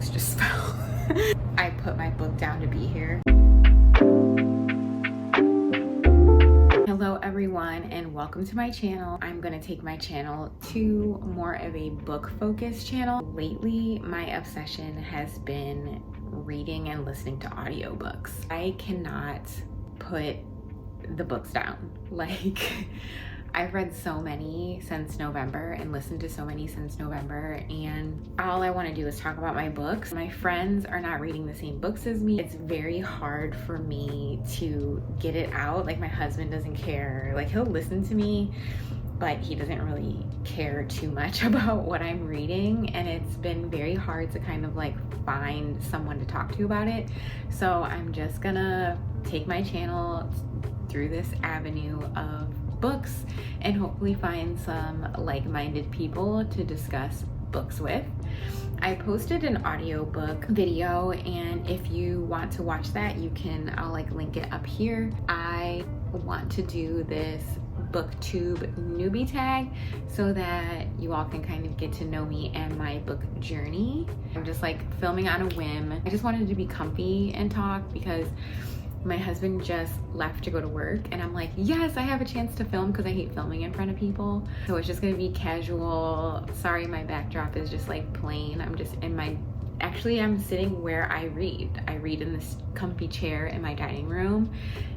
books just fell. I put my book down to be here. Hello everyone and welcome to my channel. I'm gonna take my channel to more of a book focused channel. Lately, my obsession has been reading and listening to audiobooks. I cannot put the books down. Like, I've read so many since November and listened to so many since November, and all I want to do is talk about my books. My friends are not reading the same books as me. It's very hard for me to get it out. Like, my husband doesn't care. Like, he'll listen to me, but he doesn't really care too much about what I'm reading, and it's been very hard to kind of like find someone to talk to about it. So I'm just gonna take my channel through this avenue of books and hopefully find some like-minded people to discuss books with. I posted an audiobook video, and if you want to watch that, you can, I'll like link it up here. I want to do this BookTube Newbie Tag so that you all can kind of get to know me and my book journey. I'm just like filming on a whim. I just wanted to be comfy and talk because my husband just left to go to work, and I'm like, yes, I have a chance to film because I hate filming in front of people. So it's just gonna be casual. Sorry, my backdrop is just like plain. I'm just in my, actually I'm sitting where I read. I read in this comfy chair in my dining room.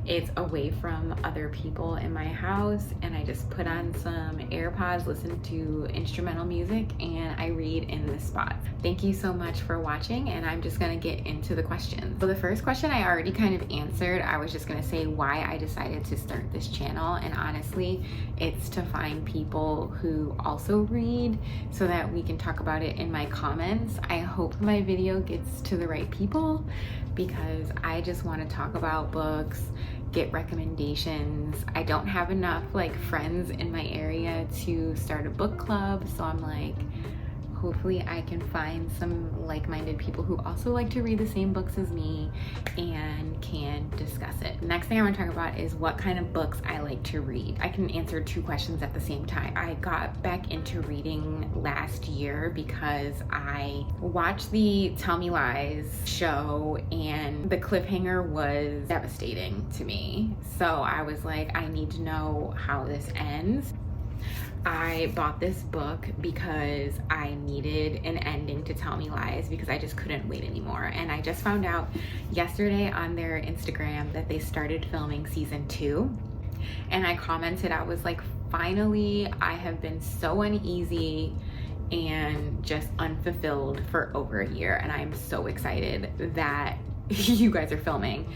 It's away from other people in my house, and I just put on some AirPods, listen to instrumental music, and I read in this spot. Thank you so much for watching, and I'm just gonna get into the questions. So the first question I already kind of answered. I was just gonna say why I decided to start this channel, and honestly, it's to find people who also read so that we can talk about it in my comments. I hope my video gets to the right people because I just want to talk about books, get recommendations. I don't have enough like friends in my area to start a book club, so I'm like, hopefully I can find some like-minded people who also like to read the same books as me and can discuss it. Next thing I want to talk about is what kind of books I like to read. I can answer two questions at the same time. I got back into reading last year because I watched the Tell Me Lies show, and the cliffhanger was devastating to me. So I was like, I need to know how this ends. I bought this book because I needed an ending to Tell Me Lies because I just couldn't wait anymore. And I just found out yesterday on their Instagram that they started filming season 2. And I commented, I was like, finally, I have been so uneasy and just unfulfilled for over a year, and I'm so excited that you guys are filming.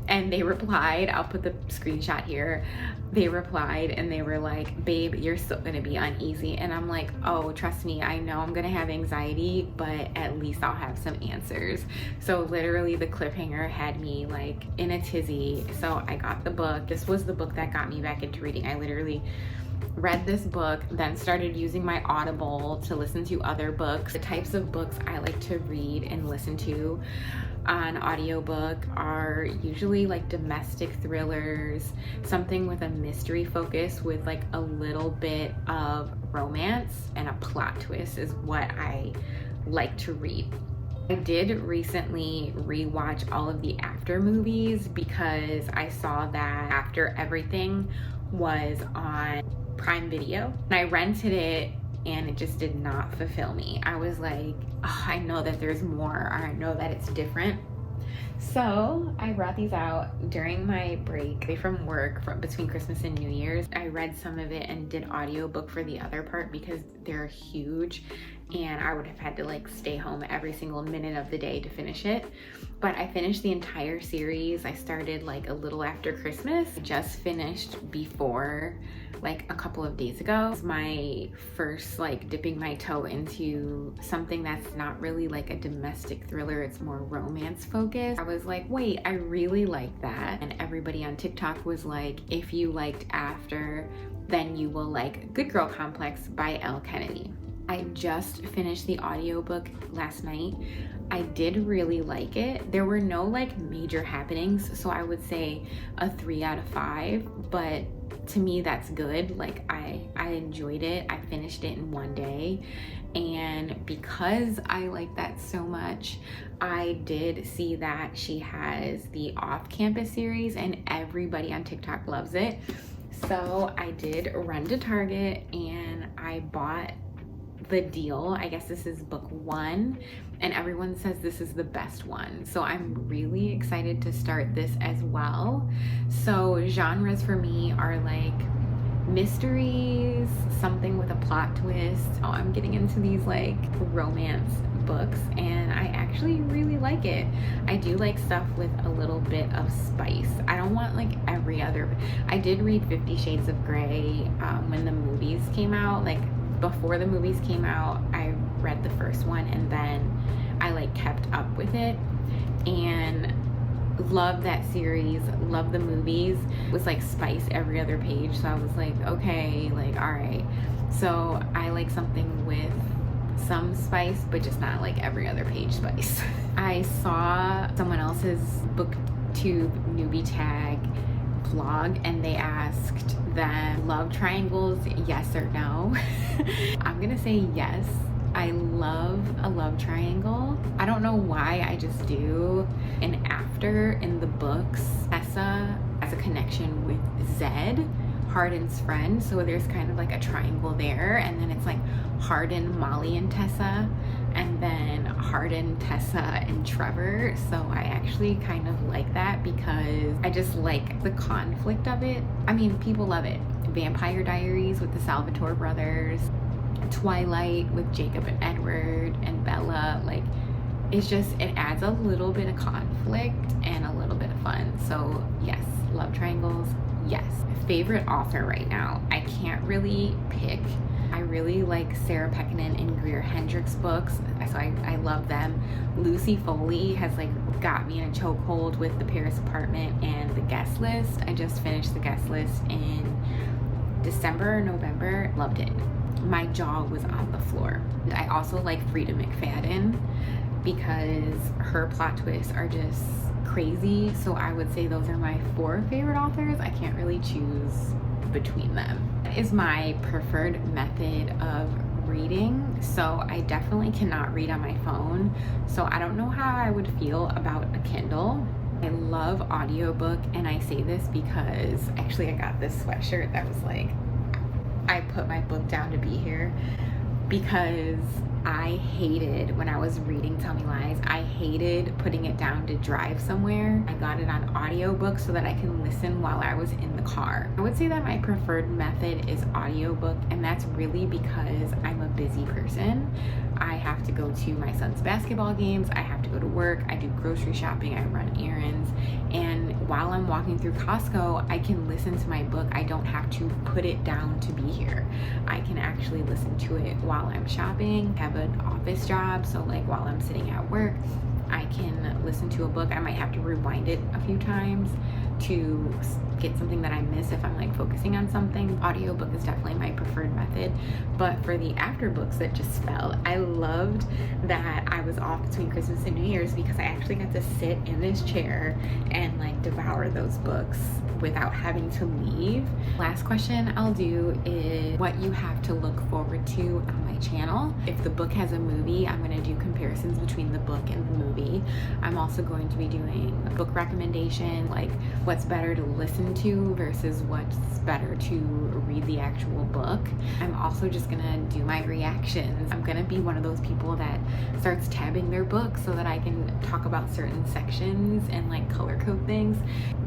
And they replied, I'll put the screenshot here. They replied and they were like, babe, you're still gonna be uneasy. And I'm like, oh, trust me, I know I'm gonna have anxiety, but at least I'll have some answers. So literally the cliffhanger had me like in a tizzy. So I got the book. This was the book that got me back into reading. I literally read this book, then started using my Audible to listen to other books. The types of books I like to read and listen to on audiobook are usually like domestic thrillers, something with a mystery focus with like a little bit of romance and a plot twist is what I like to read. I did recently rewatch all of the After movies because I saw that After Everything was on Prime Video, and I rented it and it just did not fulfill me. I was like, oh, I know that there's more, or I know that it's different. So I brought these out during my break from work between Christmas and New Year's. I read some of it and did audiobook for the other part because they're huge and I would have had to like stay home every single minute of the day to finish it. But I finished the entire series. I started like a little after Christmas. I just finished Before like a couple of days ago. It's my first like dipping my toe into something that's not really like a domestic thriller, it's more romance focused. I was like, wait, I really like that. And everybody on TikTok was like, if you liked After, then you will like Good Girl Complex by Elle Kennedy. I just finished the audiobook last night. I did really like it. There were no like major happenings, so I would say a 3 out of 5, but to me, that's good. Like I enjoyed it. I finished it in one day. And because I like that so much, I did see that she has the off-campus series and everybody on TikTok loves it. So I did run to Target and I bought the deal. I guess this is book 1 and everyone says this is the best one. So I'm really excited to start this as well. So genres for me are like mysteries, something with a plot twist. Oh, I'm getting into these like romance books and I actually really like it. I do like stuff with a little bit of spice. I don't want like every other. I did read 50 Shades of Grey when the movies came out. Like before the movies came out, I read the first one and then I like kept up with it and love that series, love the movies. It was like spice every other page, so I was like, okay, like all right. So I like something with some spice but just not like every other page spice. I saw someone else's BookTube Newbie Tag vlog and they asked them, love triangles, yes or no? I'm gonna say yes. I love a love triangle. I don't know why, I just do. And after in the books, Tessa has a connection with Zed, Hardin's friend. So there's kind of like a triangle there. And then it's like Hardin, Molly, and Tessa. And then Hardin, Tessa, and Trevor. So I actually kind of like that because I just like the conflict of it. I mean, people love it. Vampire Diaries with the Salvatore brothers. Twilight with Jacob and Edward and Bella. Like it's just, it adds a little bit of conflict and a little bit of fun. So yes, love triangles, yes. Favorite author right now, I can't really pick. I really like Sarah Pekkanen and Greer Hendricks books, so I love them. Lucy Foley has like got me in a chokehold with The Paris Apartment and The Guest List. I just finished The Guest List in December or November, loved it. My jaw was on the floor. I also like Frida McFadden because her plot twists are just crazy. So I would say those are my 4 favorite authors. I can't really choose between them. That is my preferred method of reading. So I definitely cannot read on my phone. So I don't know how I would feel about a Kindle. I love audiobook, and I say this because actually I got this sweatshirt that was like, I put my book down to be here because I hated when I was reading Tell Me Lies, I hated putting it down to drive somewhere. I got it on audiobook so that I can listen while I was in the car. I would say that my preferred method is audiobook, and that's really because I'm a busy person. I have to go to my son's basketball games, I have to go to work, I do grocery shopping, I run errands, and while I'm walking through Costco, I can listen to my book. I don't have to put it down to be here. I can actually listen to it while I'm shopping, have an office job, so like while I'm sitting at work, I can listen to a book. I might have to rewind it a few times to get something that I miss if I'm like focusing on something. Audiobook is definitely my preferred method. But for the after books that just fell, I loved that I was off between Christmas and New Year's because I actually got to sit in this chair and like devour those books without having to leave. Last question I'll do is what you have to look forward to on my channel. If the book has a movie, I'm going to do comparisons between the book and the movie. I'm also going to be doing a book recommendation, like what's better to listen to versus what's better to read the actual book. I'm also just gonna do my reactions. I'm gonna be one of those people that starts tabbing their books so that I can talk about certain sections and like color code things.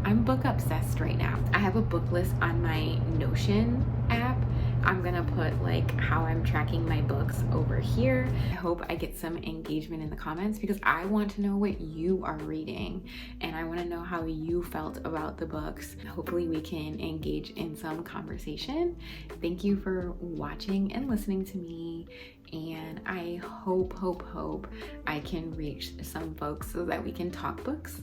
I'm book obsessed right now. I have a book list on my Notion app. I'm gonna put like how I'm tracking my books over here. I hope I get some engagement in the comments because I want to know what you are reading and I want to know how you felt about the books. Hopefully we can engage in some conversation. Thank you for watching and listening to me, and I hope I can reach some folks so that we can talk books.